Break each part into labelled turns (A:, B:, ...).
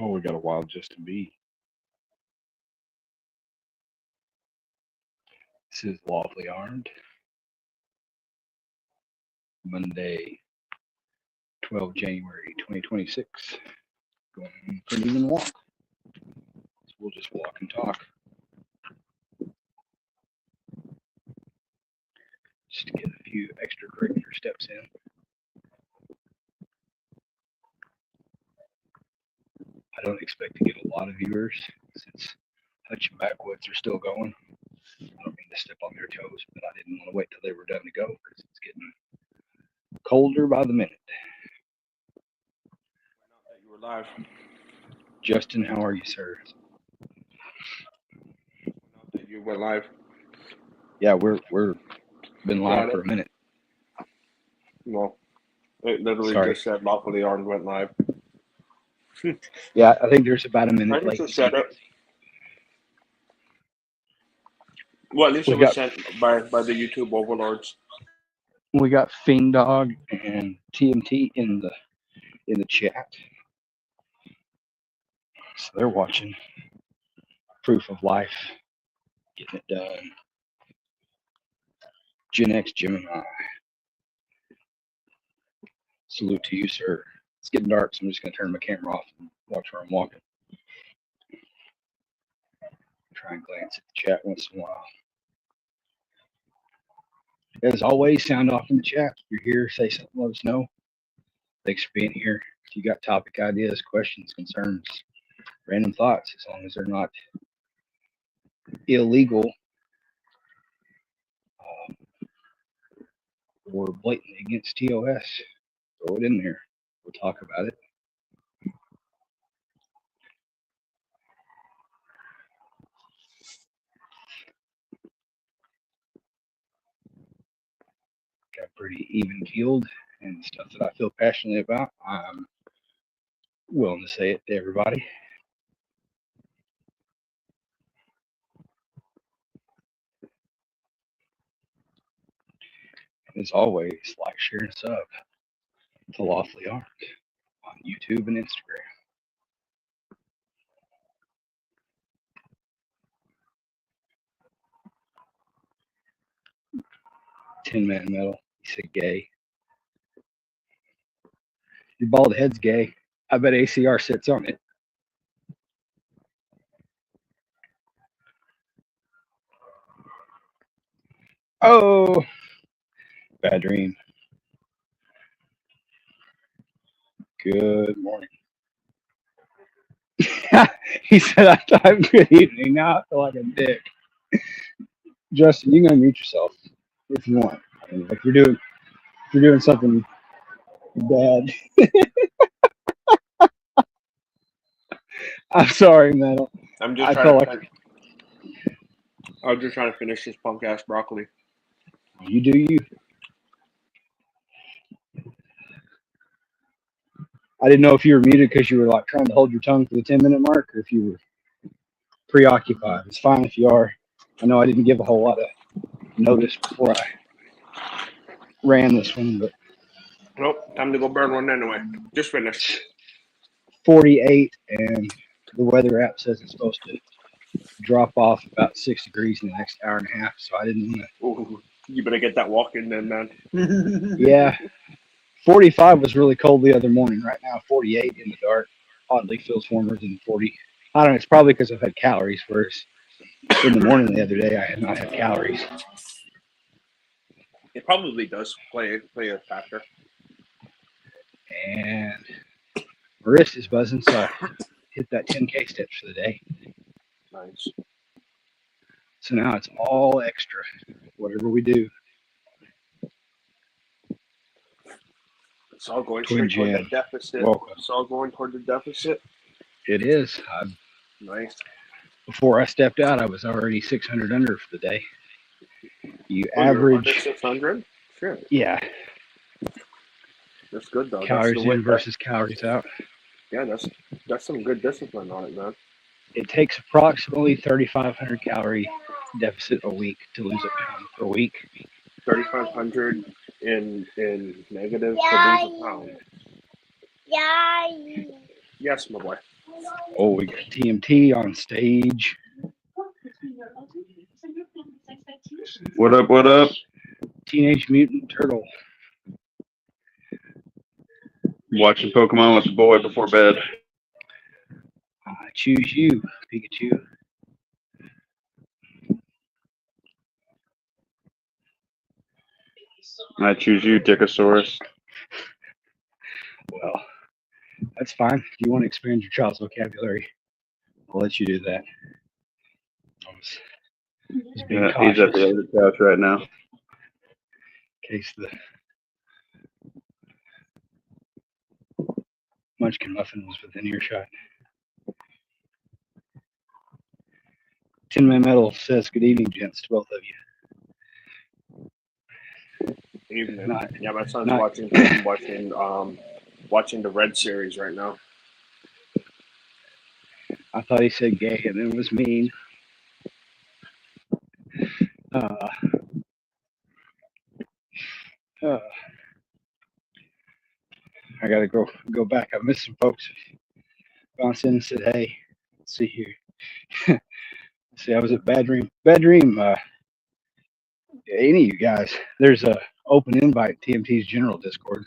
A: Oh, we got a wild Justin B. This is Lawfully Armed, Monday, 12 January 2026. Going for an even walk. So we'll just walk and talk. Just to get a few extracurricular steps in. I don't expect to get a lot of viewers since Hutch and Backwoods are still going. I don't mean to step on their toes, but I didn't want to wait till they were done to go because it's getting colder by the minute.
B: You were live.
A: Justin, how are you, sir?
B: That you went live.
A: Yeah, we're been live for a minute.
B: Well, it literally just said Lawfully Armed went live.
A: Yeah, I think there's about a minute late.
B: Well, at least it was sent by the YouTube overlords.
A: We got Fiend Dog and TMT in the chat, so they're watching. Proof of Life, getting it done. Gen X Gemini, salute to you, sir. It's getting dark, so I'm just gonna turn my camera off and watch where I'm walking. Try and glance at the chat once in a while. As always, sound off in the chat. If you're here, say something, let us know. Thanks for being here. If you got topic ideas, questions, concerns, random thoughts, as long as they're not illegal or blatantly against TOS, throw it in there. We'll talk about it. Got pretty even keeled and stuff that I feel passionately about. I'm willing to say it to everybody. As always, like, share, and sub to Lawfully Armed on YouTube and Instagram. Tin Man Metal, he said gay. Your bald head's gay. I bet ACR sits on it. Oh, bad dream. Good morning. He said, I thought good evening. Now I feel like a dick. Justin, you can unmute yourself if you want. I mean, if you're doing something bad. I'm sorry, Metal.
B: I was just trying to finish this punk ass broccoli.
A: You do you. I didn't know if you were muted because you were like trying to hold your tongue for the 10-minute mark, or if you were preoccupied. It's fine if you are. I know I didn't give a whole lot of notice before I ran this one, but
B: nope, time to go burn one anyway. Just finished.
A: 48, and the weather app says it's supposed to drop off about 6 degrees in the next hour and a half. So I didn't want
B: to. You better get that walk in then, man.
A: Yeah. 45 was really cold the other morning. Right now, 48 in the dark. Oddly feels warmer than 40. I don't know. It's probably because I've had calories, whereas in the morning the other day, I had not had calories.
B: It probably does play a factor.
A: And my wrist is buzzing, so I hit that 10K steps for the day.
B: Nice.
A: So now it's all extra, whatever we do.
B: It's all going straight toward the deficit.
A: Welcome.
B: It's all going toward the deficit.
A: It is.
B: Nice.
A: Before I stepped out, I was already 600 under for the day. You
B: average 600. Sure.
A: Yeah.
B: That's good though.
A: Calories in versus calories out.
B: Yeah, that's some good discipline on it, man.
A: It takes approximately 3,500 calorie deficit a week to lose a pound per week.
B: 3,500 in negative to lose a pound.
C: Yeah.
B: Yes, my boy.
A: Oh, we got TMT on stage.
C: What up? What up?
A: Teenage Mutant Turtle.
C: Watching Pokemon with the boy before bed.
A: I choose you, Pikachu.
C: I choose you, Dickosaurus.
A: Well, that's fine. If you want to expand your child's vocabulary, I'll let you do that. He's being
C: Yeah,
A: cautious
C: he's at the other couch right now.
A: in case the Munchkin Muffin was within earshot. Tin Man Metal says, "Good evening, gents, to both of you."
B: Evening.
A: Not-
B: Yeah, my son's
A: not-
B: watching the Red series right now.
A: I thought he said gay, and it was mean. I gotta go back. I missed some folks. Bounced in and said, "Hey, let's see here." See, I was at Bad Dream. Bad Dream. Any of you guys? There's a open invite TMT's general Discord.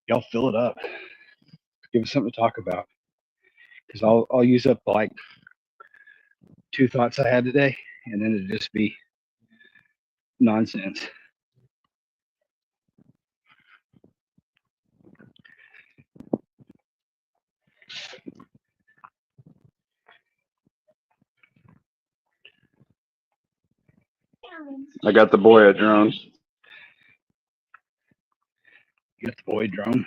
A: Y'all fill it up. Give us something to talk about. Because I'll use up like 2 thoughts I had today, and then it'll just be nonsense.
C: I got the boy a drone.
A: You got the boy drone.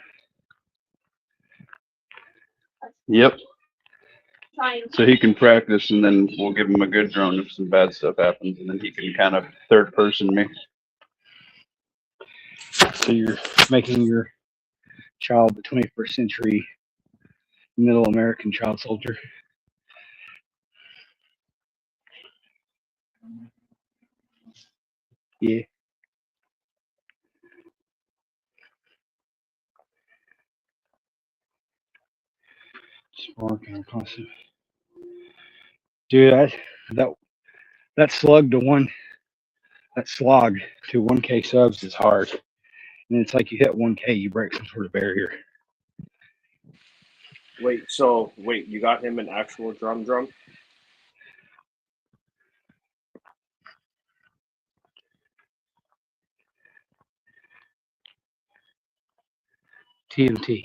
C: Yep. So he can practice, and then we'll give him a good drone if some bad stuff happens, and then he can kind of third person me.
A: So you're making your child the 21st century middle American child soldier. Yeah. Spark and constant. Dude, that slog to 1K subs is hard. And it's like you hit 1K, you break some sort of barrier.
B: Wait, you got him an actual drum?
A: TMT.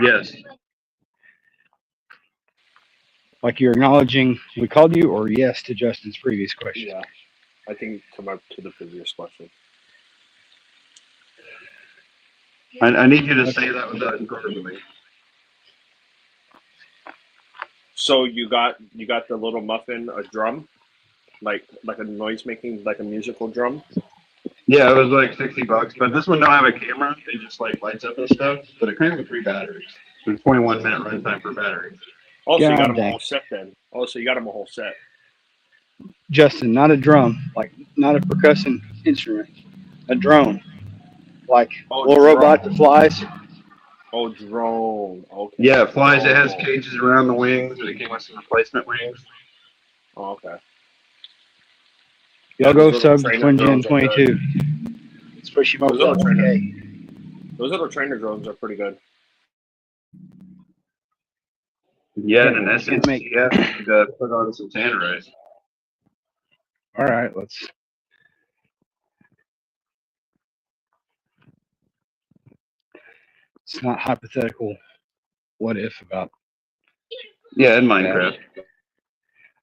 C: Yes.
A: Like you're acknowledging we called you, or yes to Justin's previous question?
B: Yeah, I think to the previous question.
C: I need you to say that without interrupting me.
B: So you got the little muffin a drum, like a noise making, like a musical drum.
C: Yeah, it was like $60, but this one don't have a camera. It just like lights up and stuff, but it comes with 3 batteries. So 21-minute runtime per battery.
B: Oh, so you got him
A: dang.
B: a whole set then. Oh, so you got him a whole set.
A: Justin, not a drum, like not a percussion instrument, a drone, like a little robot that flies.
B: Oh, drone. Okay.
C: Yeah, it flies. It has cages around the wings, but it came with some replacement wings.
B: Oh, okay.
A: Y'all go sub Twin Gen 22. Let's push him up to 1K.
B: Those little trainer drones are pretty good.
C: Yeah, and in essence, you have to put on some tannerite.
A: All right, let's. It's not hypothetical. What if about?
C: Yeah, in Minecraft.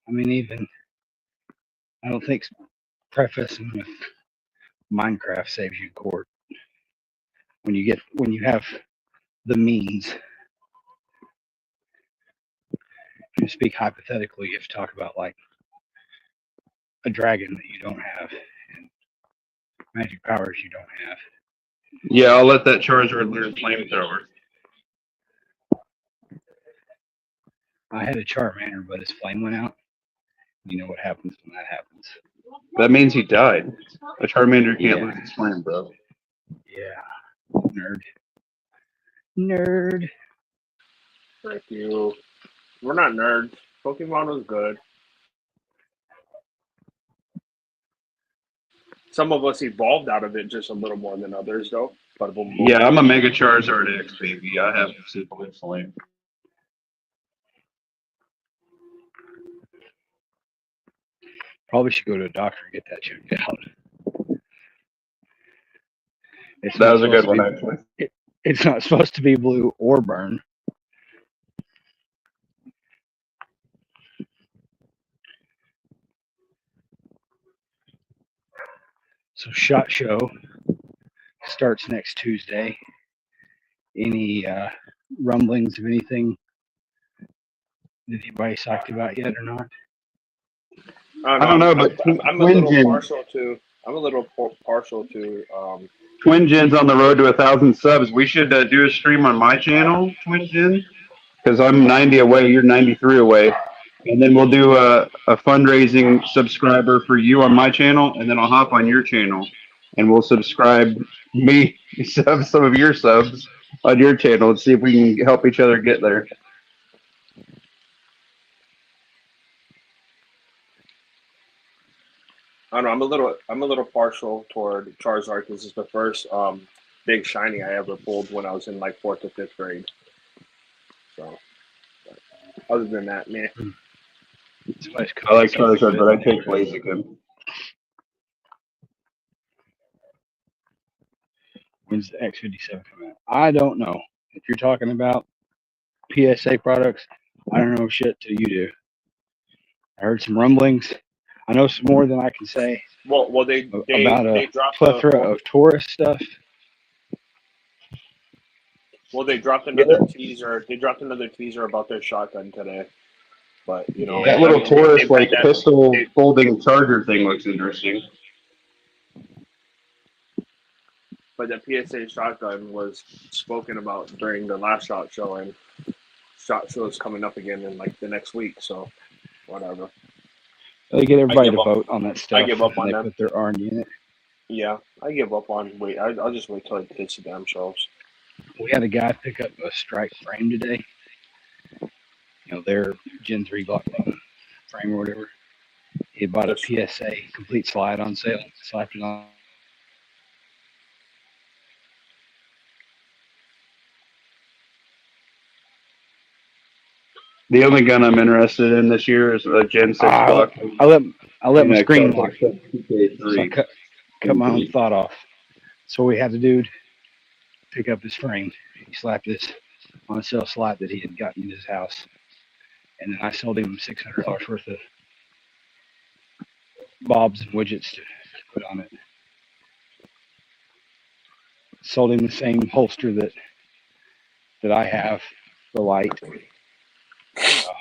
A: I mean, even I don't think prefacing with Minecraft saves you court. When you have the means. If you speak hypothetically, you have to talk about like a dragon that you don't have and magic powers you don't have.
C: Yeah, I'll let that Charizard learn flamethrower.
A: I had a Charmander, but his flame went out. You know what happens when that happens.
C: That means he died. A Charmander can't lose his flame, bro.
A: Nerd.
B: Thank you. We're not nerds. Pokemon was good. Some of us evolved out of it just a little more than others, though. But boom, boom.
C: Yeah, I'm a Mega Charizard X, baby. I have Simple Insulate.
A: Probably should go to a doctor and get that checked out.
C: That was a good one, actually.
A: It's not supposed to be blue or burn. So SHOT Show starts next Tuesday. Any rumblings of anything that anybody's talked about yet or not?
C: I don't know, but
B: I'm a little partial to. I'm a little partial to.
C: Twin Gen's on the road to 1,000 subs. We should do a stream on my channel, Twin Gen, because I'm 90 away. You're 93 away. And then we'll do a fundraising subscriber for you on my channel, and then I'll hop on your channel, and we'll subscribe me some of your subs on your channel and see if we can help each other get there.
B: I don't know. I'm a little partial toward Charizard because it's the first big shiny I ever pulled when I was in like 4th or 5th grade. So, other than that, man.
C: I like Charizard, but I take Blaziken.
A: When's the X57 come out? I don't know. If you're talking about PSA products, I don't know shit till you do. I heard some rumblings. I know some more than I can say.
B: Well, they dropped a
A: plethora of tourist stuff.
B: Well, they dropped another teaser. They dropped another teaser about their shotgun today. But you know,
C: that little tourist like pistol folding charger thing looks interesting.
B: But the PSA shotgun was spoken about during the last SHOT Show, and SHOT Show is coming up again in like the next week. So, whatever.
A: They get everybody to vote on that stuff.
B: I give up on that.
A: They put their R&D in it.
B: Yeah, I give up on. Wait, I'll just wait till it hits the damn shelves.
A: We had a guy pick up a strike frame today. You know, their Gen 3 block frame or whatever. He bought a PSA complete slide on sale, slapped it on.
C: The only gun I'm interested in this year is a Gen 6 block.
A: I let my screen lock. So I cut my own thought off. So we had the dude pick up his frame. He slapped this on a sale slide that he had gotten in his house. And then I sold him $600 worth of bobs and widgets to put on it. Sold him the same holster that I have, the light.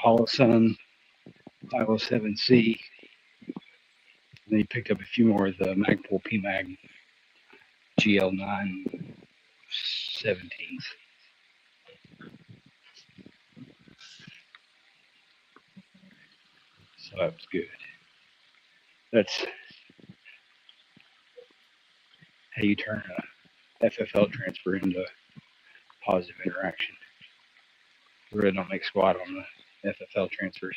A: Holosun 507C. And then he picked up a few more of the Magpul PMag GL9 17s. So that was good. That's how you turn a FFL transfer into positive interaction. We really don't make squat on the FFL transfers.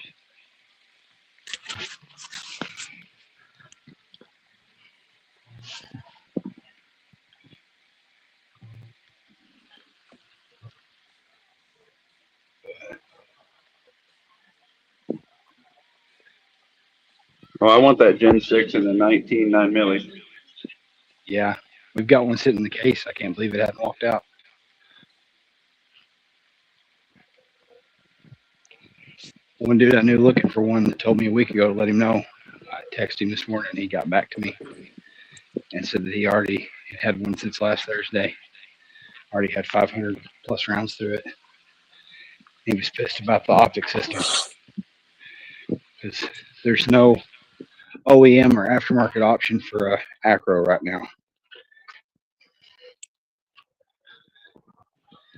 C: Oh, I want that Gen 6 in the 19 9mm.
A: Yeah, we've got one sitting in the case. I can't believe it hadn't walked out. One dude I knew looking for one that told me a week ago to let him know. I texted him this morning and he got back to me and said that he already had one since last Thursday. Already had 500 plus rounds through it. He was pissed about the optic system because there's no OEM or aftermarket option for a Acro right now.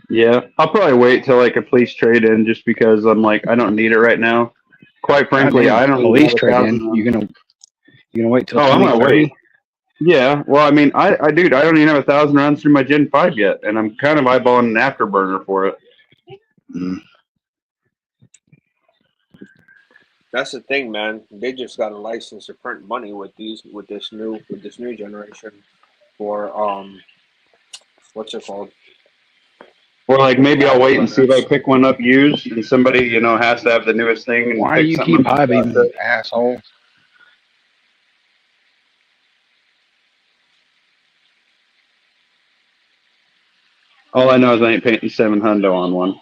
C: Yeah, I'll probably wait till like a police trade in just because I'm like I don't need it right now. Quite frankly, I don't
A: police trade in. You're gonna wait till.
C: Oh, I'm gonna wait. Yeah, well, I mean, dude, I don't even have 1,000 rounds through my Gen 5 yet, and I'm kind of eyeballing an afterburner for it.
A: Mm.
B: That's the thing, man. They just got a license to print money with this new generation for what's it called?
C: Or like maybe I'll wait and see if I
B: Afterburners.
C: pick one up used, and somebody has to have the newest thing and
A: Why do
C: pick
A: you
C: something
A: keep
C: up.
A: hiving, you asshole?
C: All I know is I ain't painting 700 on one.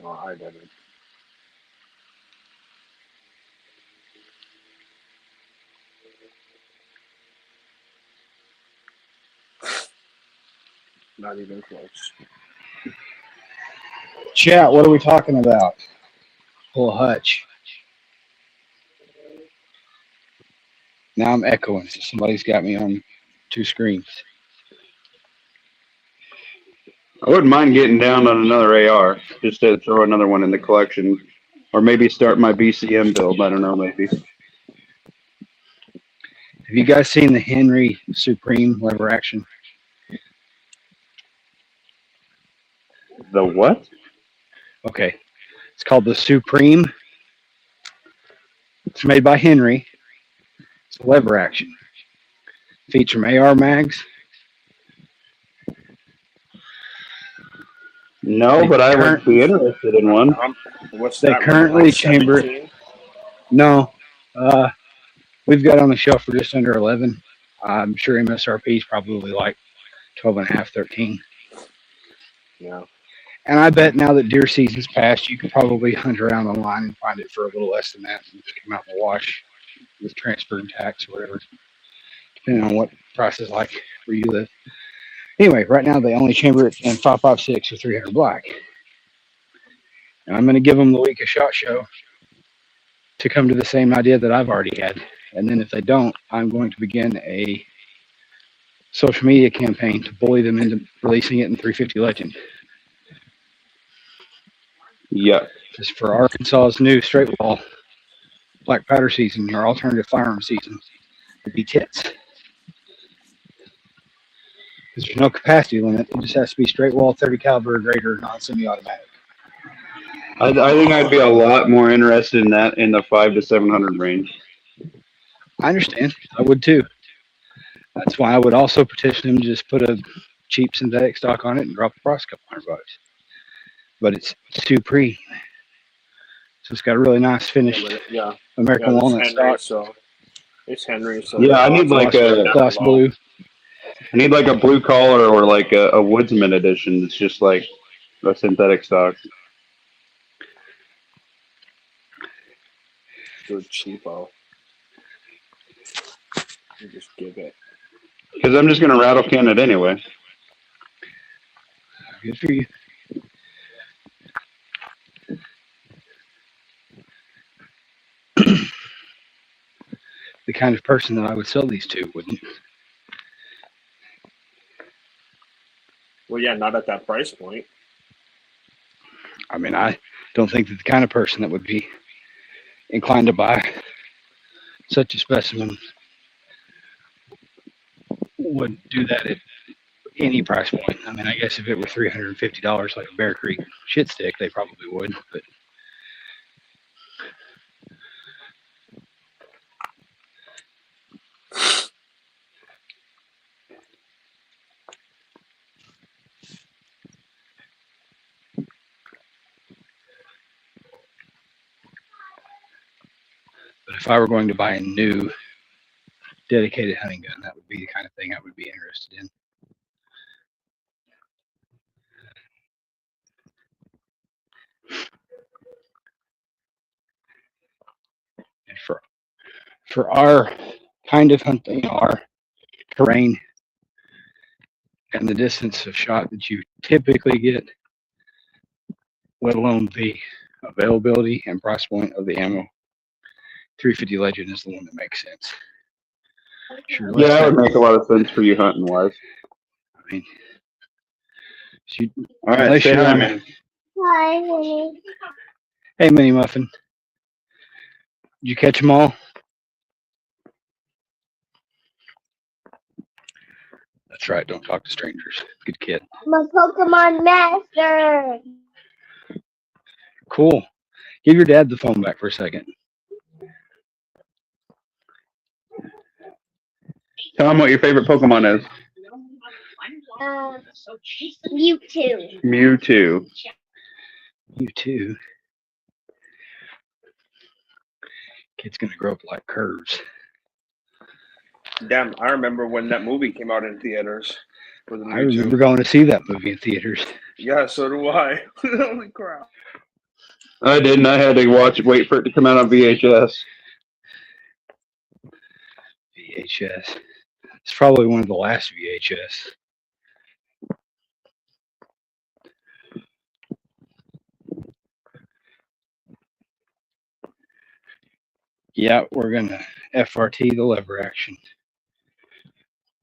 B: No, I didn't. Not even close.
A: Chat, what are we talking about? Pull Hutch. Now I'm echoing. So somebody's got me on two screens.
C: I wouldn't mind getting down on another AR, just to throw another one in the collection, or maybe start my BCM build. I don't know, maybe.
A: Have you guys seen the Henry Supreme lever action?
C: The what?
A: Okay. It's called the Supreme. It's made by Henry. It's a lever action. Feeds from AR mags.
C: No,
A: They
C: but I would be interested in one.
B: What's
A: They
B: that?
A: currently
B: Like
A: chamber it.
B: 17?
A: No. We've got on the shelf for just under 11. I'm sure MSRP is probably like 12 and a half, 13.
B: Yeah.
A: And I bet now that deer season's passed, you could probably hunt around online and find it for a little less than that and come out in the wash with transfer and tax or whatever, depending on what price is like where you live. Anyway, right now they only chamber it in 5.56 or 300 black. And I'm going to give them the week of SHOT Show to come to the same idea that I've already had. And then if they don't, I'm going to begin a social media campaign to bully them into releasing it in 350 Legend.
C: Yeah.
A: Just for Arkansas's new straight wall black powder season, your alternative firearm season would be tits. Because there's no capacity limit. It just has to be straight wall, 30 caliber or greater, non-semi-automatic.
C: I think I'd be a lot more interested in that in the 500 to 700 range.
A: I understand. I would too. That's why I would also petition him to just put a cheap synthetic stock on it and drop the price a couple $100. But it's Supreme. So it's got a really nice finished American walnut stock.
B: So it's Henry. So
C: yeah, I need like a
A: gloss blue.
C: I need like a blue collar or like a Woodsman edition. That's just like a synthetic stock.
B: Good cheapo. You just give it.
C: Because I'm just gonna rattle can it anyway.
A: Good for you. The kind of person that I would sell these to wouldn't.
B: Well, yeah, not at that price point.
A: I mean, I don't think that the kind of person that would be inclined to buy such a specimen would do that at any price point. I mean, I guess if it were $350 like a Bear Creek shit stick, they probably would. But if I were going to buy a new dedicated hunting gun, that would be the kind of thing I would be interested in. And for our kind of hunting, our terrain, and the distance of shot that you typically get, let alone the availability and price point of the ammo, 350 Legend is the one that makes sense. Sure,
C: Yeah, that would make a lot of sense for you hunting wise.
A: I mean,
C: all right, say hi, man.
D: Hi, Minnie.
A: Hey, Mini Muffin. Did you catch them all? That's right. Don't talk to strangers. Good kid.
D: I'm a Pokemon master.
A: Cool. Give your dad the phone back for a second.
C: Tell him what your favorite Pokemon is.
D: Mewtwo.
C: Mewtwo.
A: You too. Kid's gonna grow up like curves.
B: Damn, I remember when that movie came out in theaters. For the
A: I remember going to see that movie in theaters.
B: Yeah, so do I. Holy crap.
C: I didn't. I had to wait for it to come out on VHS.
A: VHS. It's probably one of the last VHS. Yeah, we're gonna FRT the lever action.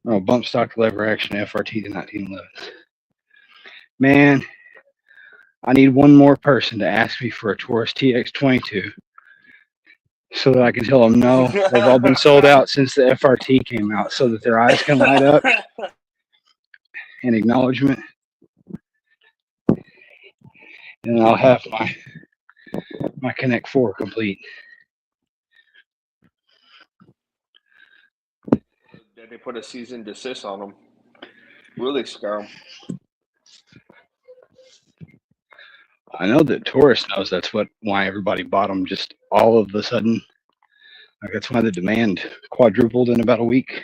A: Oh, bump stock lever action FRT the 1911. Man, I need one more person to ask me for a Taurus TX22 so that I can tell them no, they've all been sold out since the FRT came out, so that their eyes can light up in acknowledgement. And I'll have my Connect 4 complete.
B: They put a cease and desist on them. Really scare them.
A: I know that Taurus knows that's why everybody bought them just all of a sudden. Like that's why the demand quadrupled in about a week.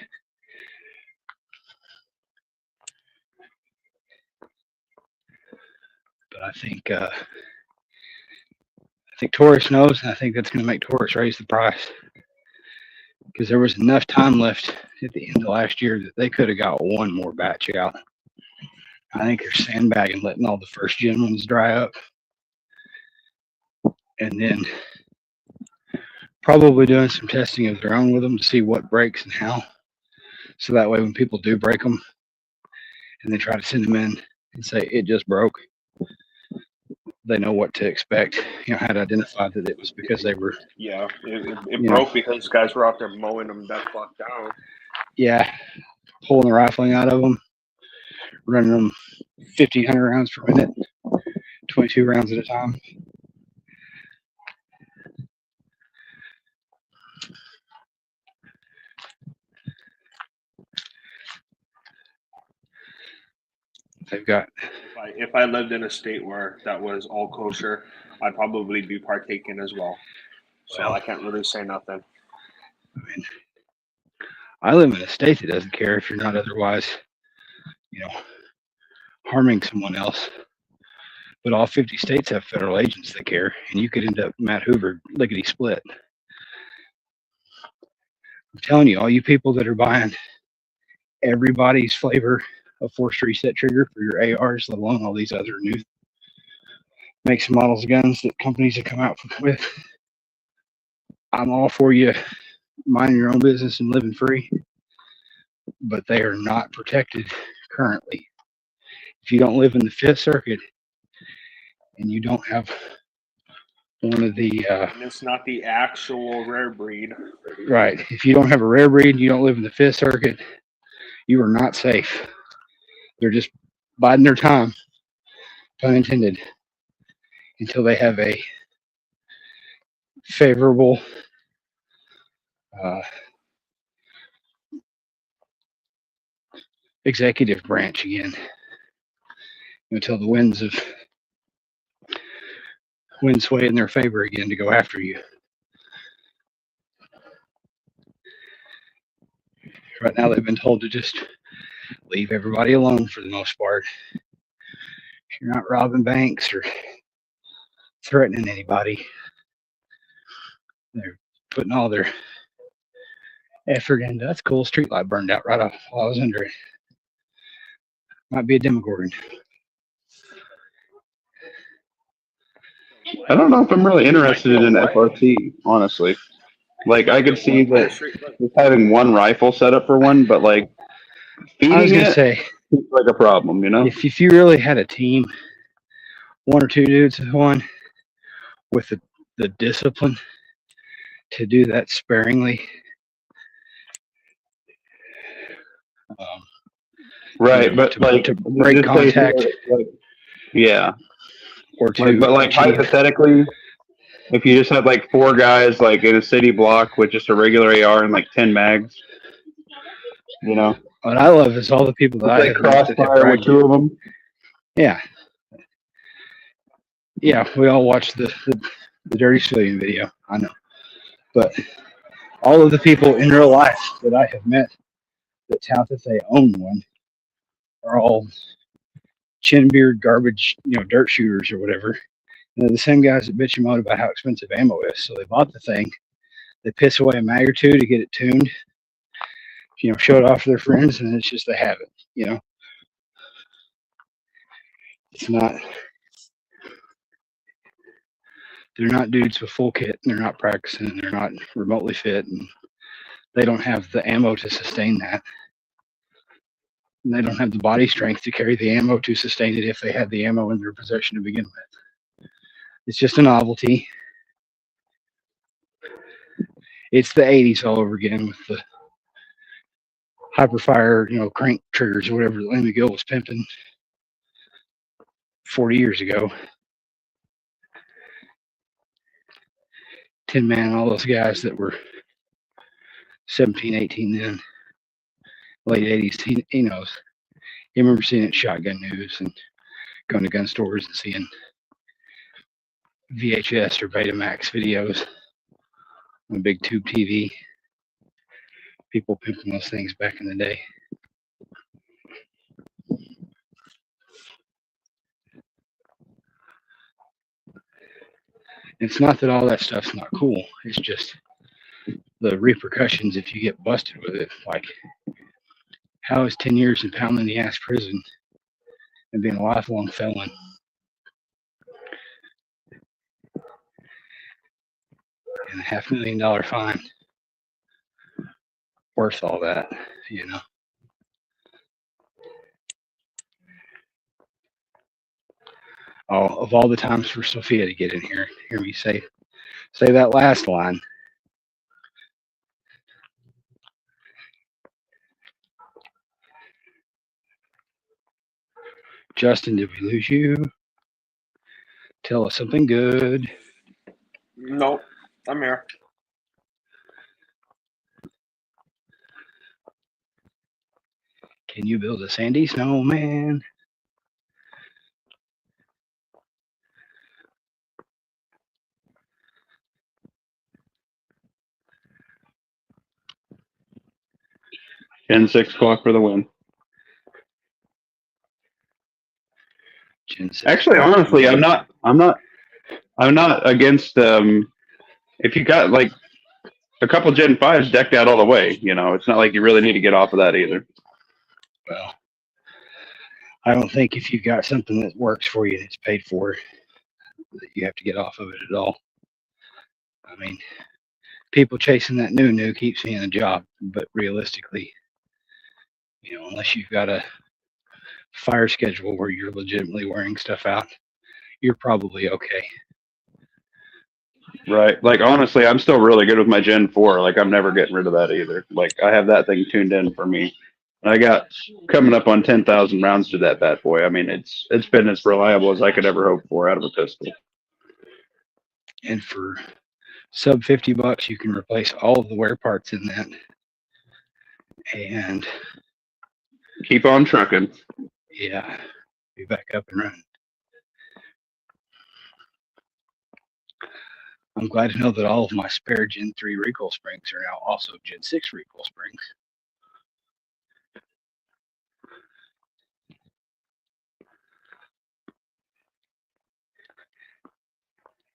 A: But I think Taurus knows, and I think that's going to make Taurus raise the price because there was enough time left at the end of last year that they could have got one more batch out. I think they're sandbagging, letting all the first gen ones dry up. And then probably doing some testing of their own with them to see what breaks and how. So that way when people do break them and they try to send them in and say it just broke, they know what to expect. You know, how to identify that it was because they were...
B: Yeah, it broke because guys were out there mowing them that fuck down.
A: Yeah, pulling the rifling out of them, running them 1,500 rounds per minute, 22 rounds at a time. They've got...
B: If I lived in a state where that was all kosher, I'd probably be partaking as well. So
A: Well,
B: I can't really say nothing.
A: I mean, I live in a state that doesn't care if you're not otherwise, you know, harming someone else. But all 50 states have federal agents that care, and you could end up Matt Hoover lickety split. I'm telling you, all you people that are buying everybody's flavor of force reset trigger for your ARs, let alone all these other new makes and models of guns that companies have come out with, I'm all for you minding your own business and living free, but they are not protected currently. If you don't live in the Fifth Circuit and you don't have one of the
B: And it's not the actual rare breed.
A: right, if you don't have a rare breed and you don't live in the Fifth Circuit, you are not safe. They're just biding their time, pun intended, until they have a favorable executive branch again, until the winds sway in their favor again to go after you. Right now they've been told to just leave everybody alone for the most part. If you're not robbing banks or threatening anybody, they're putting all their effort into. That's cool. Streetlight burned out right off while I was under it. Might be a Demogorgon.
C: I don't know if I'm really interested in FRT, honestly. Like, I could see that just having one rifle set up for one, but like
A: I was
C: feeding
A: gonna
C: it
A: say,
C: seems like a problem, you know?
A: if you really had a team, one or two dudes with one with the discipline to do that sparingly,
C: Right,
A: know,
C: but like
A: to break
C: just say
A: contact
C: yeah,
A: or to
C: but like
A: achieve.
C: hypothetically, if you just had like 4 guys like in a city block with just a regular AR and like 10 mags, you know,
A: What I love is all the people that
C: let's
A: I
C: say
A: have met that have
C: crossfire with
A: bragged.
C: 2 of them.
A: Yeah, yeah, we all watched the Dirty Civilian video. I know, but all of the people in real life that I have met that tout that they own one are all chin beard garbage, dirt shooters or whatever. And they're the same guys that bitch and moan about how expensive ammo is. So they bought the thing, they piss away a mag or two to get it tuned, show it off to their friends, and it's just they have it. It's not. They're not dudes with full kit, and they're not practicing, and they're not remotely fit, and they don't have the ammo to sustain that. And they don't have the body strength to carry the ammo to sustain it if they had the ammo in their possession to begin with. It's just a novelty. It's the 80s all over again with the hyperfire, crank triggers or whatever Lee McGill was pimping 40 years ago. Tin Man, all those guys that were 17, 18 then, late 80s, he knows. He remember seeing it in Shotgun News and going to gun stores and seeing VHS or Betamax videos on a big tube TV. People pimping those things back in the day. It's not that all that stuff's not cool. It's just the repercussions if you get busted with it. Like, how is 10 years in pound in the ass prison and being a lifelong felon and a $500,000 fine worth all that, Oh, of all the times for Sophia to get in here, hear me say that last line. Justin, did we lose you? Tell us something good.
B: Nope, I'm here.
A: Can you build a sandy snowman?
C: And 6 o'clock for the win. Actually, honestly, I'm not against if you got like a couple Gen 5s decked out all the way, it's not like you really need to get off of that either.
A: Well, I don't think if you've got something that works for you and it's paid for, that you have to get off of it at all. I mean, people chasing that new keeps me in a job, but realistically, unless you've got a fire schedule where you're legitimately wearing stuff out, you're probably okay.
C: Right. Like, honestly, I'm still really good with my Gen 4. Like, I'm never getting rid of that either. Like, I have that thing tuned in for me. And I got coming up on 10,000 rounds to that bad boy. I mean, it's been as reliable as I could ever hope for out of a pistol.
A: And for sub $50, you can replace all of the wear parts in that and
C: keep on trucking.
A: Yeah, be back up and running. I'm glad to know that all of my spare Gen 3 recoil springs are now also Gen 6 recoil springs.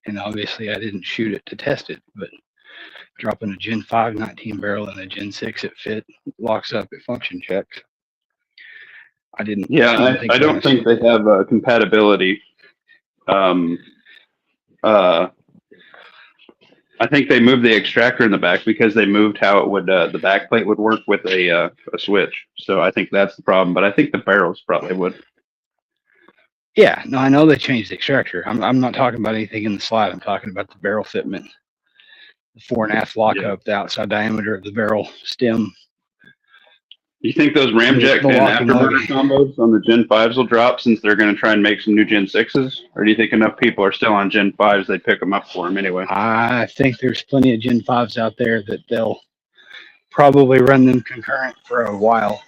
A: And obviously I didn't shoot it to test it, but dropping a Gen 5 19 barrel and a Gen 6 it fit, locks up, it function checks. I didn't.
C: Yeah, I don't think they have compatibility. I think they moved the extractor in the back because they moved how it would the back plate would work with a switch. So I think that's the problem. But I think the barrels probably would.
A: Yeah, no, I know they changed the extractor. I'm not talking about anything in the slide. I'm talking about the barrel fitment, the 4.5 lockup, the outside diameter of the barrel stem.
C: You think those ramjet
A: The
C: and
A: lock and
C: afterburner
A: lug.
C: combos on the Gen 5s will drop since they're going to try and make some new Gen 6s? Or do you think enough people are still on Gen 5s they pick them up for them anyway?
A: I think there's plenty of Gen 5s out there that they'll probably run them concurrent for a while.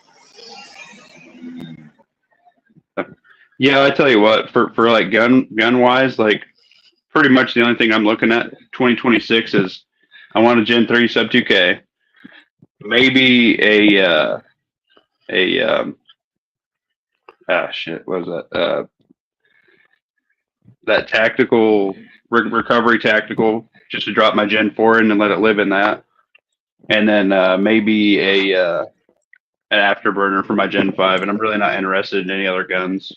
C: Yeah, I tell you what, for like gun wise, like pretty much the only thing I'm looking at 2026 is I want a Gen 3 sub 2K, maybe shit, what was that? That tactical recovery tactical, just to drop my Gen 4 in and let it live in that, and then maybe an afterburner for my Gen 5, and I'm really not interested in any other guns.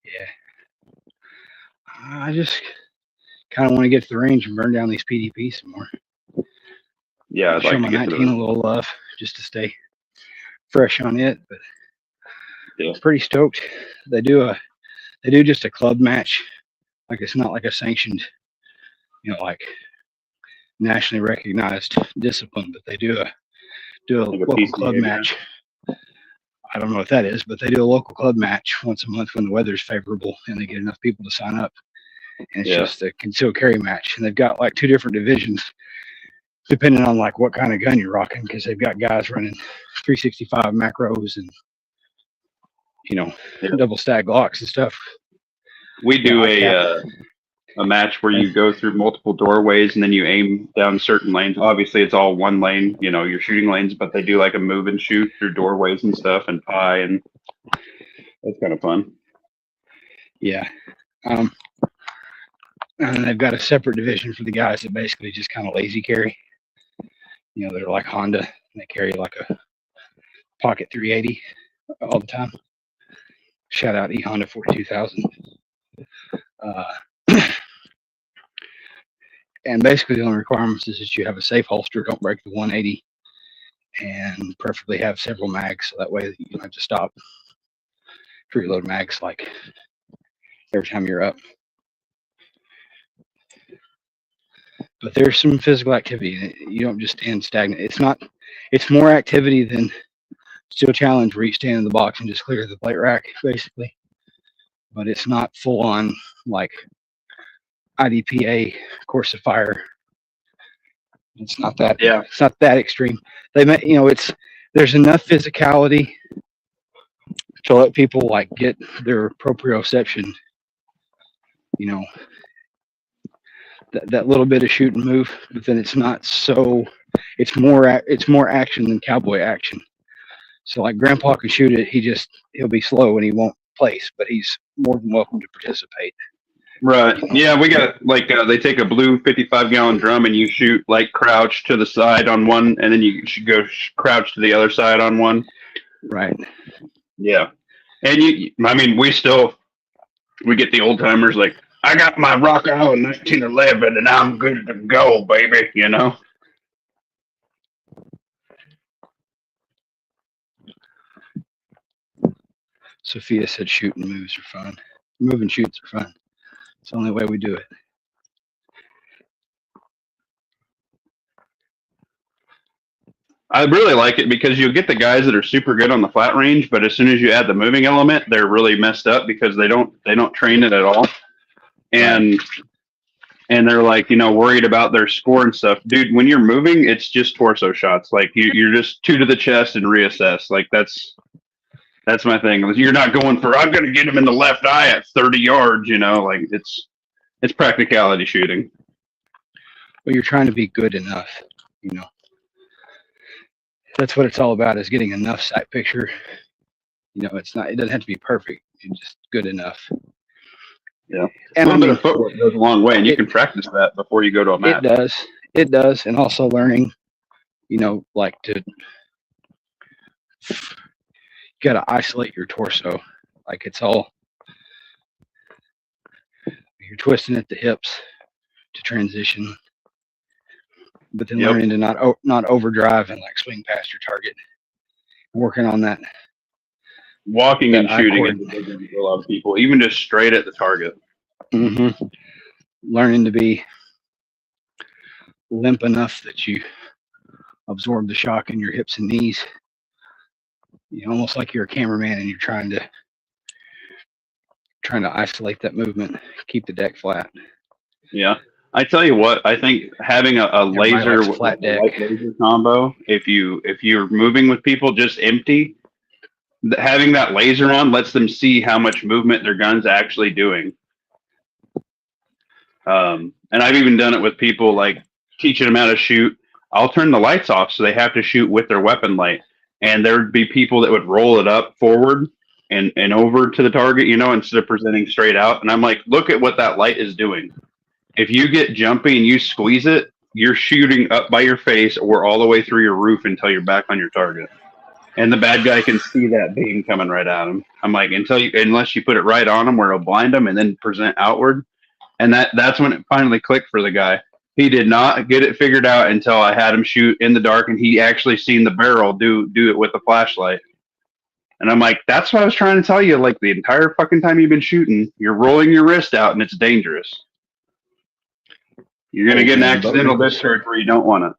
A: Yeah. I just kind of want to get to the range and burn down these PDPs some more.
C: Yeah, I'd
A: Show
C: like
A: my
C: to get to
A: 19 a
C: the,
A: little love just to stay fresh on it. But
C: Yeah.
A: pretty stoked. They do just a club match. Like it's not like a sanctioned, like nationally recognized discipline, but they do a
C: Like a
A: local
C: PCA
A: club match. I don't know what that is, but they do a local club match once a month when the weather's favorable and they get enough people to sign up. And it's
C: Yeah.
A: just a concealed carry match. And they've got like 2 different divisions depending on like what kind of gun you're rocking, because they've got guys running 365 macros and
C: Yeah.
A: double stack Glocks and stuff.
C: We do
A: Yeah,
C: a match where you go through multiple doorways and then you aim down certain lanes. Obviously, it's all one lane, your shooting lanes, but they do like a move and shoot through doorways and stuff and pie, and that's kind of fun.
A: Yeah. And they've got a separate division for the guys that basically just kind of lazy carry. They're like Honda. And they carry like a pocket 380 all the time. Shout out E-Honda 42000. And basically the only requirements is that you have a safe holster, don't break the 180, and preferably have several mags, so that way you don't have to stop to reload mags like every time you're up. But there's some physical activity. You don't just stand stagnant. It's more activity than Steel Challenge where you stand in the box and just clear the plate rack, basically. But it's not full on like IDPA course of fire. It's not that.
C: Yeah.
A: It's not that extreme. There's enough physicality to let people like get their proprioception. That little bit of shoot and move, but then it's not so. It's more action than cowboy action. So like Grandpa can shoot it. He'll be slow and he won't place, but he's more than welcome to participate.
C: Right. Yeah, we got like they take a blue 55-gallon drum and you shoot like crouch to the side on one, and then you should go crouch to the other side on one.
A: Right.
C: Yeah. And we get the old timers like, I got my Rock Island 1911 and I'm good to go, baby.
A: Sophia said shoot and moves are fun. Move and shoots are fun. It's the only way we do it.
C: I really like it because you get the guys that are super good on the flat range, but as soon as you add the moving element, they're really messed up because they don't train it at all. And they're like, worried about their score and stuff. Dude, when you're moving, it's just torso shots. Like you're just 2 to the chest and reassess. Like that's my thing. You're not going for, I'm going to get him in the left eye at 30 yards, like it's practicality shooting.
A: Well, you're trying to be good enough, That's what it's all about, is getting enough sight picture. It doesn't have to be perfect. It's just good enough.
C: Yeah.
A: And
C: a little bit of footwork goes a long way, and you can practice that before you go to a match.
A: It does. And also learning, like you got to isolate your torso. Like you're twisting at the hips to transition, but then learning to not overdrive and like swing past your target. Working on that.
C: Walking and shooting is a big one for a lot of people, even just straight at the target.
A: Mm-hmm. Learning to be limp enough that you absorb the shock in your hips and knees You know, almost like you're a cameraman and you're trying to isolate that movement, keep the deck flat.
C: Yeah. I tell you what, I think having a
A: Everybody
C: laser
A: likes a
C: with
A: flat
C: a
A: deck.
C: light laser combo, if you're moving with people just empty, having that laser on lets them see how much movement their gun's actually doing. And I've even done it with people, like teaching them how to shoot. I'll turn the lights off so they have to shoot with their weapon light. And there'd be people that would roll it up forward and over to the target, you know, instead of presenting straight out. And I'm like, look at what that light is doing. If you get jumpy and you squeeze it, you're shooting up by your face or all the way through your roof until you're back on your target. And the bad guy can see that beam coming right at him. I'm like, unless you put it right on him where it'll blind him and then present outward. And that's when it finally clicked for the guy. He did not get it figured out until I had him shoot in the dark, and he actually seen the barrel do it with the flashlight. And I'm like, that's what I was trying to tell you. Like the entire fucking time you've been shooting, you're rolling your wrist out, and it's dangerous. You're gonna get an accidental discharge where you don't want it.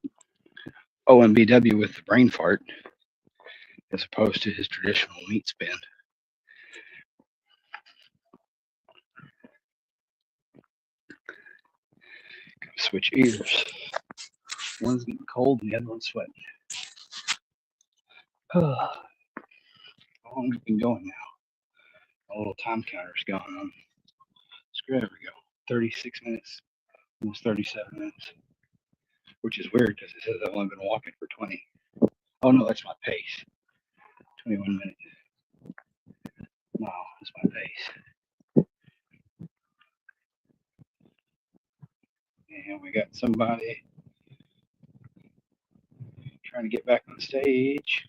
A: OMBW with the brain fart, as opposed to his traditional meat spin. Switch ears. One's getting cold and the other one's sweating. How long have we been going now? A little time counter's gone on. There we go. 36 minutes. Almost 37 minutes. Which is weird because it says I've only been walking for 20. Oh no, that's my pace. 21 minutes. No, that's my pace. And we got somebody trying to get back on stage.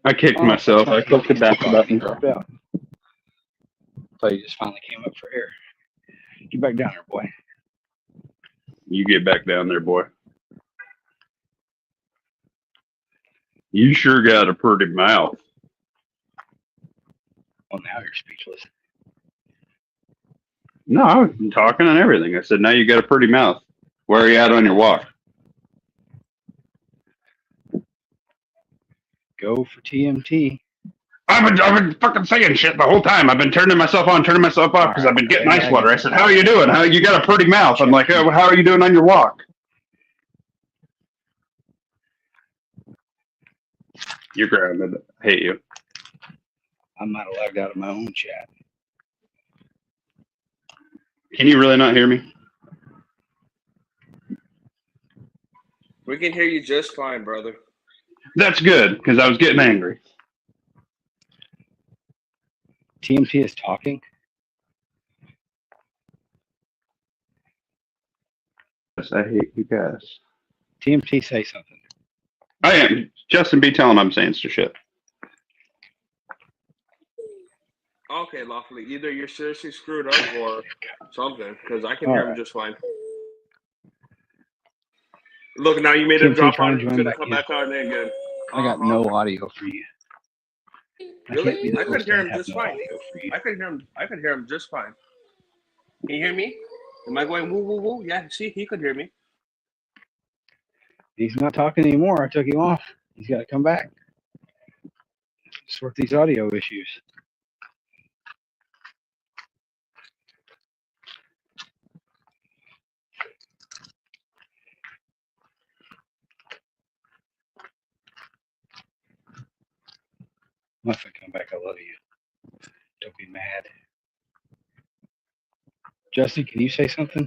C: I kicked myself. I clicked the back button.
A: Dropped out. So you just finally came up for air. Get back down there, boy.
C: You get back down there, boy. You sure got a pretty mouth.
A: Well, now you're speechless.
C: No, I was talking and everything. I said, now you got a pretty mouth. Where are you at on your walk?
A: Go for TMT.
C: I've been fucking saying shit the whole time. I've been turning myself on, turning myself off because I've been getting ice water. I said, how are you doing? You got a pretty mouth. I'm like, oh, how are you doing on your walk? You're grounded. I hate you.
A: I might have lagged out of my own chat.
C: Can you really not hear me?
B: We can hear you just fine, brother.
C: That's good because I was getting angry.
A: TMT is talking.
C: Yes, I hate you guys.
A: TMT, say something.
C: I am. Justin, be telling I'm saying some shit.
B: Okay, Lawfully. Either you're seriously screwed up or something, because I can hear him just fine. Look, now you made him drop out. He's going to come back on again.
A: I got no audio for you.
B: Really? I could hear him just fine. I could hear him just fine. Can you hear me? Am I going woo woo woo? Yeah, see, he could hear me.
A: He's not talking anymore. I took him off. He's got to come back. Sort these audio issues. Once I come back, I love you. Don't be mad. Justin, can you say something?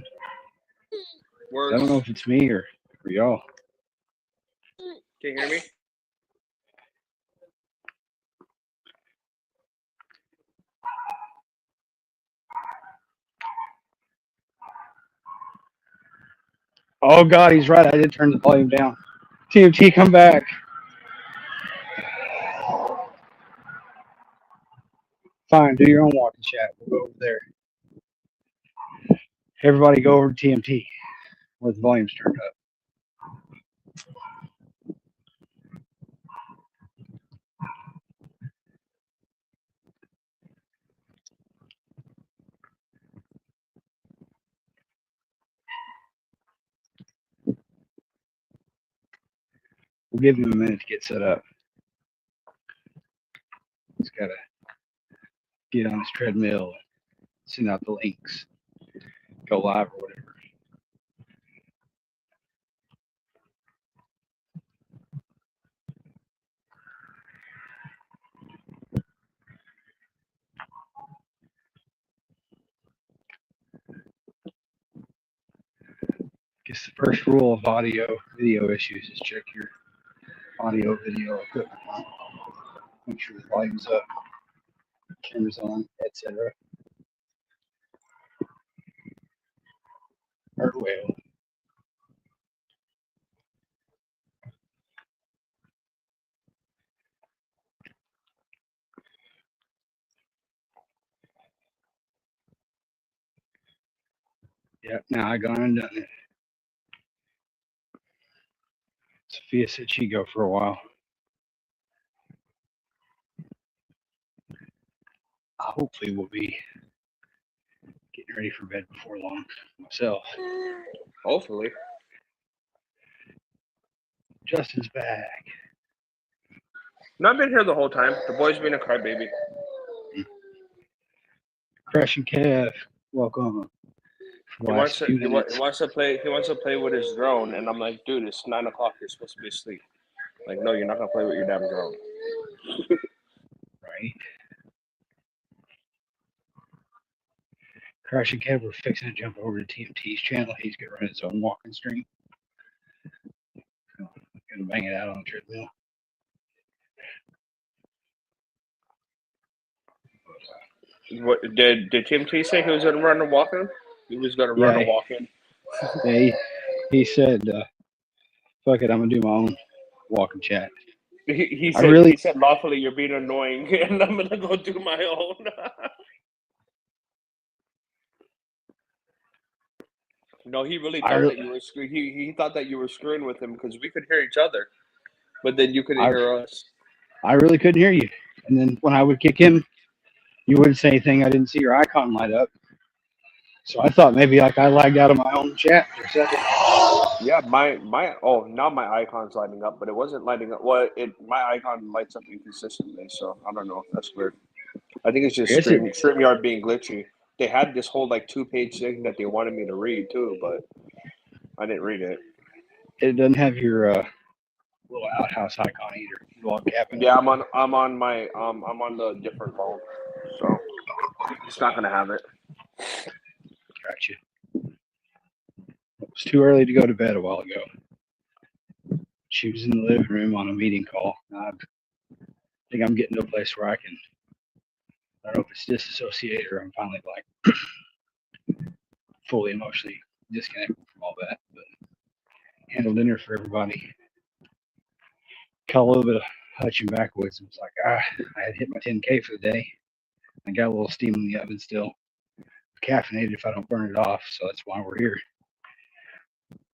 B: Words.
A: I don't know if it's me or y'all.
B: Can you hear me?
A: Oh God, he's right. I did turn the volume down. TMT, come back. Fine, do your own walking chat. We'll go over there. Everybody go over to TMT where the volume's turned up. We'll give him a minute to get set up. Justin's got to get on his treadmill, send out the links, go live or whatever. Guess the first rule of audio video issues is check your audio video equipment. Make sure the volume's up, camera's on, etc. Well, yeah, now I gone and done it. Sophia said she'd go for a while. Hopefully we'll be getting ready for bed before long myself.
B: Hopefully.
A: Justin's back.
B: No, I've been here the whole time. The boy's been a crybaby.
A: Crush and Kev, welcome.
B: He wants to play with his drone, and I'm like, dude, it's 9 o'clock. You're supposed to be asleep. Like, no, you're not gonna play with your damn drone.
A: Right. Crush and Kev were fixing to jump over to TMT's channel. He's gonna run his own walking stream. Gonna bang it out on the treadmill.
B: What did TMT say he was gonna run a walk-in? He was gonna run a walk-in.
A: Yeah, he said, "Fuck it, I'm gonna do my own walking chat."
B: He said lawfully you're being annoying, and I'm gonna go do my own. No, he really thought that you were screwing. He thought that you were screwing with him because we could hear each other, but then you couldn't hear us.
A: I really couldn't hear you, and then when I would kick him, you wouldn't say anything. I didn't see your icon light up, so I thought maybe like I lagged out of my own chat for a second.
B: Yeah, now my icon's lighting up, but it wasn't lighting up. Well, my icon lights up inconsistently, so I don't know. That's weird. I think it's just StreamYard being glitchy. They had this whole like 2-page thing that they wanted me to read too, but I didn't read it.
A: It doesn't have your little outhouse icon either. Log cabin.
B: Yeah, I'm on the different phone, so it's not gonna have it.
A: Gotcha. It was too early to go to bed a while ago. She was in the living room on a meeting call. I think I'm getting to a place where I don't know if it's disassociated or I'm finally like fully emotionally disconnected from all that. But handled dinner for everybody. Caught a little bit of hutching backwards. It was like, I had hit my 10K for the day. I got a little steam in the oven still. Caffeinated if I don't burn it off, so that's why we're here.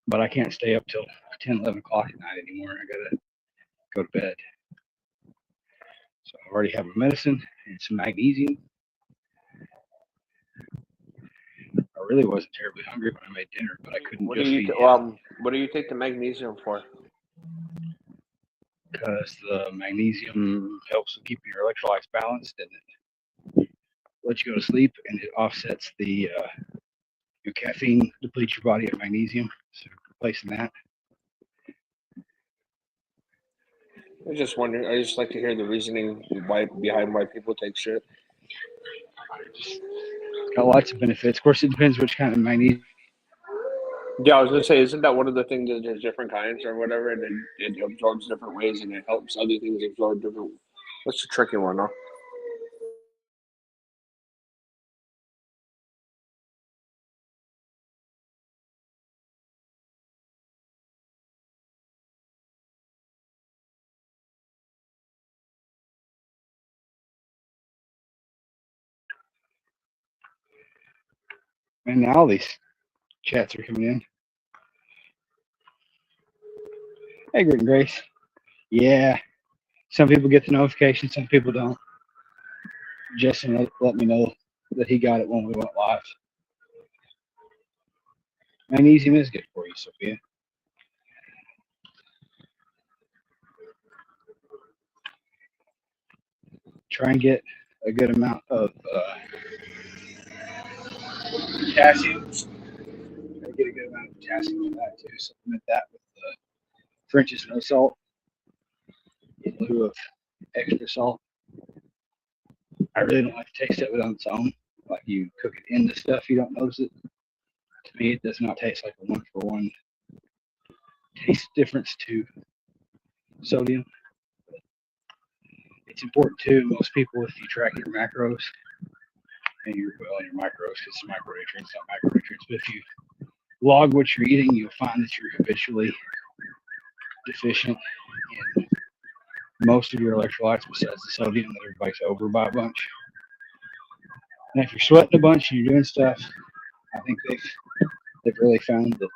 A: But I can't stay up till 10, 11 o'clock at night anymore. I gotta go to bed. So I already have my medicine and some magnesium. I really wasn't terribly hungry when I made dinner, but I couldn't
B: What
A: just
B: do
A: feed
B: what do you take the magnesium for?
A: because the magnesium helps with keeping your electrolytes balanced and it lets you go to sleep, and it offsets the your caffeine depletes your body of magnesium. So replacing that.
B: I just wondering. I just like to hear the reasoning behind why people take shit.
A: Just got lots of benefits. Of course, it depends which kind of magnesium.
B: Yeah, I was gonna say, isn't that one of the things that there's different kinds or whatever, and it absorbs different ways, and it helps other things absorb different. What's the tricky one, huh?
A: And now all these chats are coming in. Hey, Grit and Grace. Yeah, some people get the notification, some people don't. Justin let me know that he got it when we went live. Magnesium is good for you, Sophia. try and get a good amount of potassium. Try to get a good amount of potassium with that too. Supplement that with French's no salt in lieu of extra salt. I really don't like the taste of it on its own. Like you cook it into stuff, you don't notice it. To me, it does not taste like a 1-for-1 taste difference to sodium. It's important too. Most people, if you track your macros and your macros, because it's micronutrients, not macronutrients, but if you log what you're eating, you'll find that you're habitually deficient in most of your electrolytes besides the sodium that everybody's over by a bunch. And if you're sweating a bunch and you're doing stuff, I think they've really found that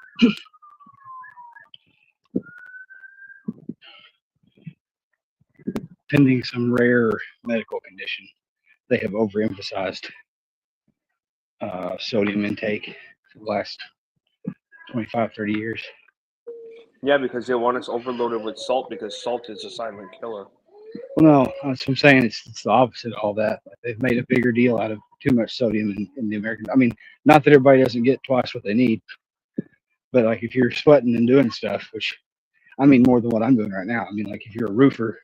A: pending some rare medical condition, they have overemphasized sodium intake for the last 25, 30 years.
B: Yeah, because they want us overloaded with salt because salt is a silent killer.
A: Well, no, that's what I'm saying. It's the opposite of all that. Like they've made a bigger deal out of too much sodium in the American. I mean, not that everybody doesn't get twice what they need, but like if you're sweating and doing stuff, which I mean more than what I'm doing right now. I mean, like if you're a roofer,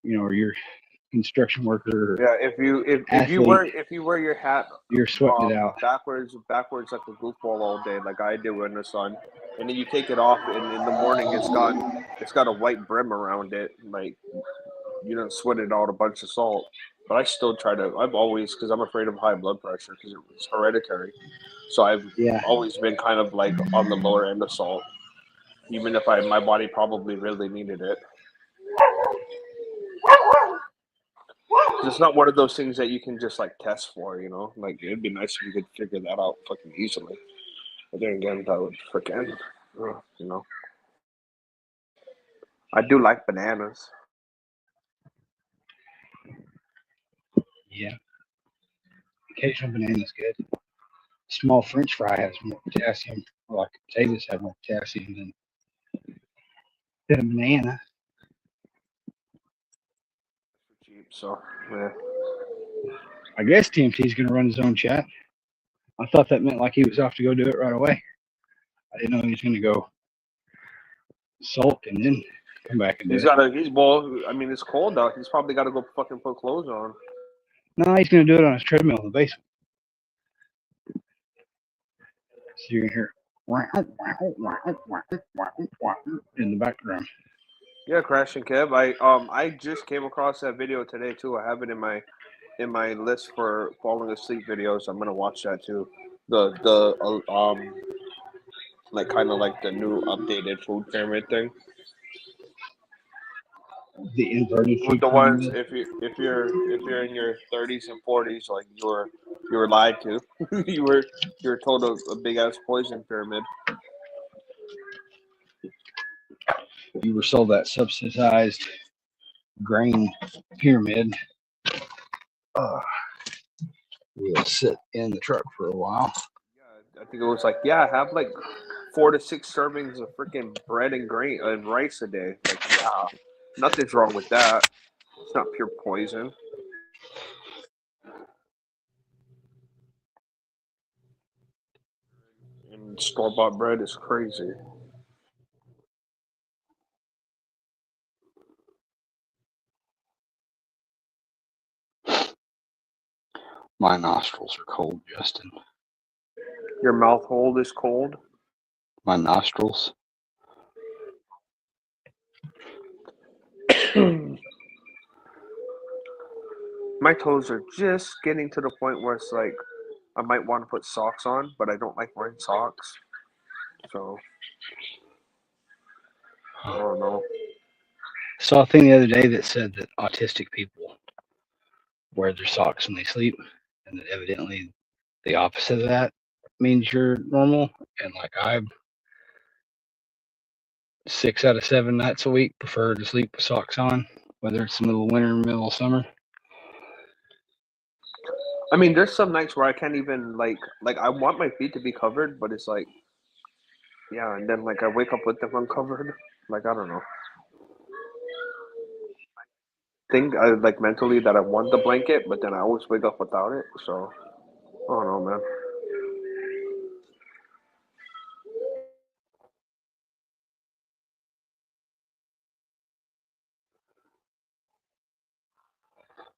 A: or you're a construction worker,
B: Yeah, if you wear your hat
A: you're sweating it out
B: backwards like a goofball all day, like I do in the sun, and then you take it off, and in the morning it's got a white brim around it, like you don't sweat it out a bunch of salt. But I still try to. I've always, because I'm afraid of high blood pressure because it's hereditary, so I've always been kind of like on the lower end of salt, even if my body probably really needed it. It's not one of those things that you can just like test for, Like it'd be nice if you could figure that out fucking easily. But then again, that would freaking, I do like bananas.
A: Yeah, occasional banana's good. Small French fry has more potassium, or like potatoes have more potassium than a banana.
B: Cheap, so yeah.
A: I guess TMT's going to run his own chat. I thought that meant like he was off to go do it right away. I didn't know he was going to go sulk and then come back and do it.
B: I mean, it's cold out. He's probably got to go fucking put clothes on.
A: No, he's going to do it on his treadmill in the basement. So you're going to hear in the background.
B: Yeah, Crash and Kev. I just came across that video today too. I have it in my list for falling asleep videos. I'm gonna watch that too. Like kind of like the new updated food pyramid thing.
A: The inverted food
B: The ones
A: pyramid.
B: if you're in your 30s and 40s, like you were lied to. you're told a big ass poison pyramid.
A: You were sold that subsidized grain pyramid. We'll sit in the truck for a while.
B: Yeah, I think it was like, have like 4 to 6 servings of freaking bread and grain and rice a day. Like, nothing's wrong with that. It's not pure poison. And store-bought bread is crazy.
A: My nostrils are cold, Justin.
B: Your mouth hole is cold?
A: My nostrils.
B: My toes are just getting to the point where it's like I might want to put socks on, but I don't like wearing socks. So I don't know.
A: Saw a thing the other day that said that autistic people wear their socks when they sleep, and that evidently the opposite of that means you're normal. And like I 6 out of 7 nights a week prefer to sleep with socks on, whether it's the middle of winter or middle of summer.
B: I mean, there's some nights where I can't even like I want my feet to be covered, but it's like, and then like I wake up with them uncovered. Like, I don't know. think I like mentally that I want the blanket, but then I always wake up without it. So I don't know, man.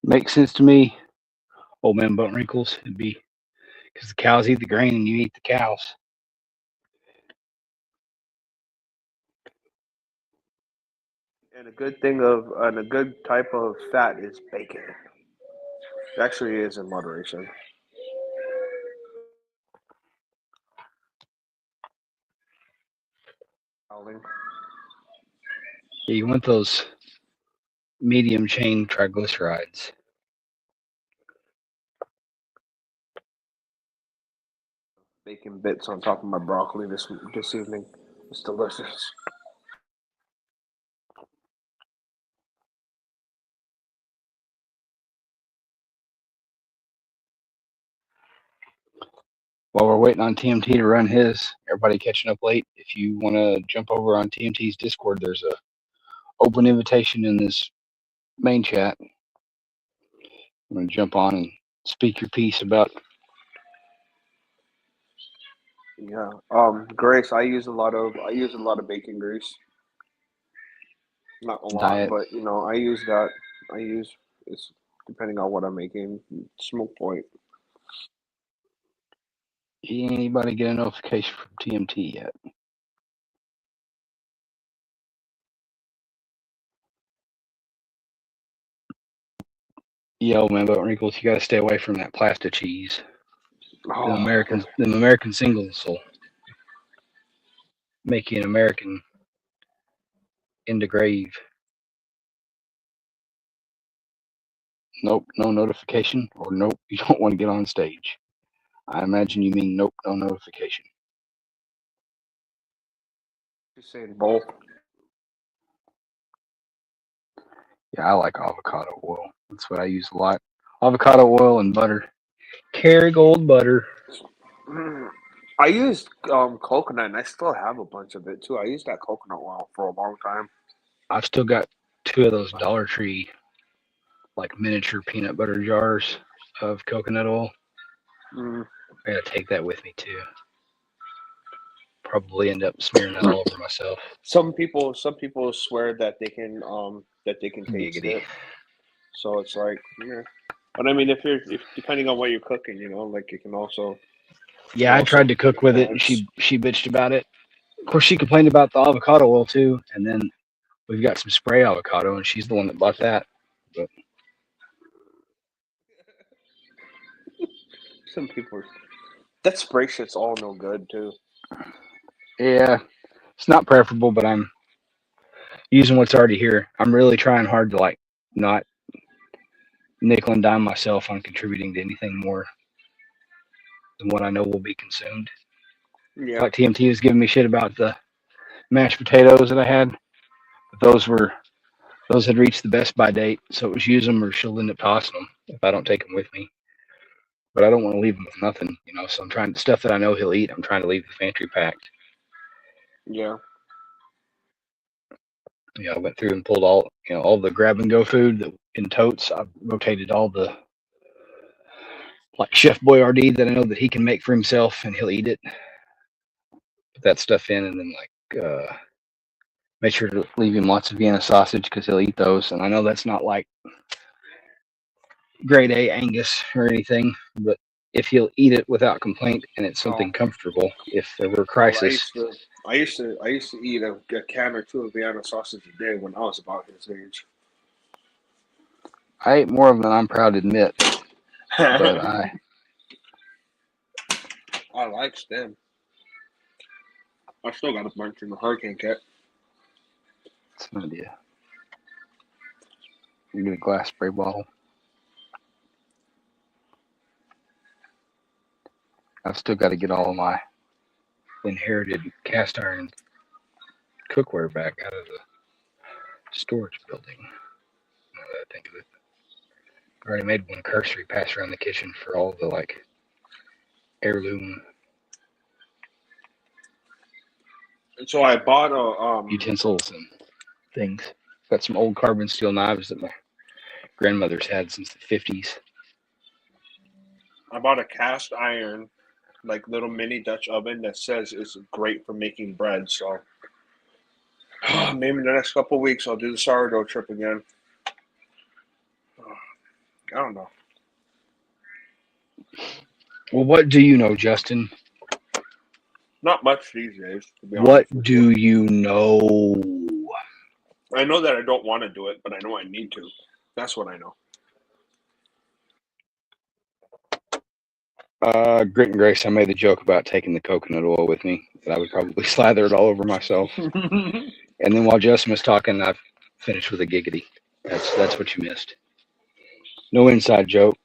A: Makes sense to me. Old man butt wrinkles. It'd be because the cows eat the grain and you eat the cows.
B: And a good type of fat is bacon. It actually is in moderation. Howling.
A: Yeah, you want those medium chain triglycerides.
B: Bacon bits on top of my broccoli this evening. It's delicious.
A: While we're waiting on TMT to run his, everybody catching up late. If you want to jump over on TMT's Discord, there's a open invitation in this main chat. I'm going to jump on and speak your piece about
B: Yeah. Grace. I use a lot of bacon grease. Not a lot,
A: diet.
B: but I use that. I use it's depending on what I'm making. Smoke point.
A: Anybody get a notification from TMT yet? Yo, man, but wrinkles, you got to stay away from that plastic cheese.
B: Oh,
A: The American singles will make you an American in the grave. Nope, no notification, or nope, you don't want to get on stage. I imagine you mean nope, no notification.
B: just saying both.
A: Yeah, I like avocado oil. That's what I use a lot. Avocado oil and butter. Kerrygold butter.
B: I used coconut, and I still have a bunch of it too. I used that coconut oil for a long time.
A: I've still got 2 of those Dollar Tree, like miniature peanut butter jars of coconut oil.
B: Mm.
A: I gotta take that with me too. Probably end up smearing that all over myself.
B: Some people swear that they can taste
A: Giggity.
B: it. So it's like, yeah. But I mean, if depending on what you're cooking, like you can also.
A: Yeah, I tried to cook with it, and she bitched about it. Of course, she complained about the avocado oil too, and then we've got some spray avocado, and she's the one that bought that. But
B: Some people, that spray shit's all no good too.
A: yeah, it's not preferable, but I'm using what's already here. I'm really trying hard to like not nickel and dime myself on contributing to anything more than what I know will be consumed.
B: Yeah.
A: Like TMT was giving me shit about the mashed potatoes that I had, but those had reached the best by date, so it was use them or she'll end up tossing them if I don't take them with me. But I don't want to leave them with nothing, So I'm trying the stuff that I know he'll eat. I'm trying to leave the pantry packed.
B: Yeah.
A: I went through and pulled all the grab and go food that in totes. I've rotated all the like Chef Boyardee that I know that he can make for himself and he'll eat it. Put that stuff in, and then make sure to leave him lots of Vienna sausage because he'll eat those. And I know that's not like grade A Angus or anything, but if he'll eat it without complaint and it's something comfortable, if there were a crisis.
B: I used to eat a can or 2 of Vienna sausage a day when I was about his age.
A: I ate more of them than I'm proud to admit, but
B: I like them. I still got a bunch in the hurricane kit.
A: It's an idea. You get a glass spray bottle. I've still got to get all of my inherited cast iron cookware back out of the storage building. Now that I think of it, I already made one cursory pass around the kitchen for all the like heirloom.
B: So I bought a
A: utensils and things. Got some old carbon steel knives that my grandmother's had since the 50s.
B: I bought a cast iron, like little mini Dutch oven that says it's great for making bread. So maybe in the next couple of weeks I'll do the sourdough trip again. I don't know.
A: Well, what do you know, Justin?
B: Not much these days, to be
A: What
B: honest with
A: do you know?
B: I know that I don't want to do it, but I know I need to. That's what I know.
A: Grit and Grace, I made the joke about taking the coconut oil with me, that I would probably slather it all over myself. And then while Justin was talking, I finished with a giggity. That's what you missed. No inside joke.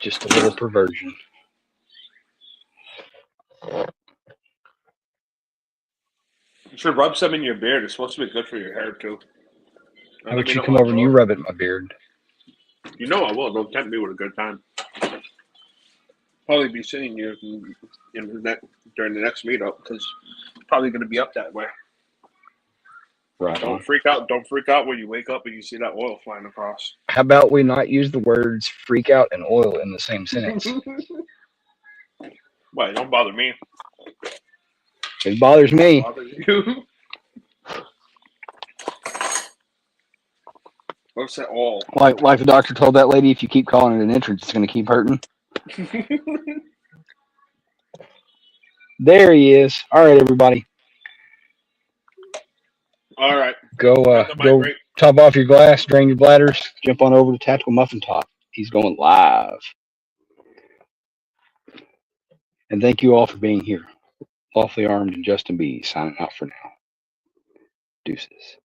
A: Just a little perversion.
B: You should rub some in your beard. It's supposed to be good for your hair too.
A: How
B: Let
A: about
B: me
A: you
B: know
A: come
B: how
A: over
B: it
A: and you
B: goes.
A: rub it in my beard?
B: You know I will. Don't tempt me with a good time. Probably be seeing you during the next meetup because it's probably going to be up that way.
A: Right on.
B: Don't freak out. Don't freak out when you wake up and you see that oil flying across.
A: How about we not use the words freak out and oil in the same sentence?
B: Why? Don't bother me.
A: It bothers me.
B: Bother you. What's that all?
A: Like the doctor told that lady, if you keep calling it an entrance, it's going to keep hurting. There he is. All right, everybody.
B: All right.
A: Go top off your glass, drain your bladders, jump on over to Tactical Muffin Top. He's going live. And thank you all for being here. Lawfully Armed and Justin B signing out for now. Deuces.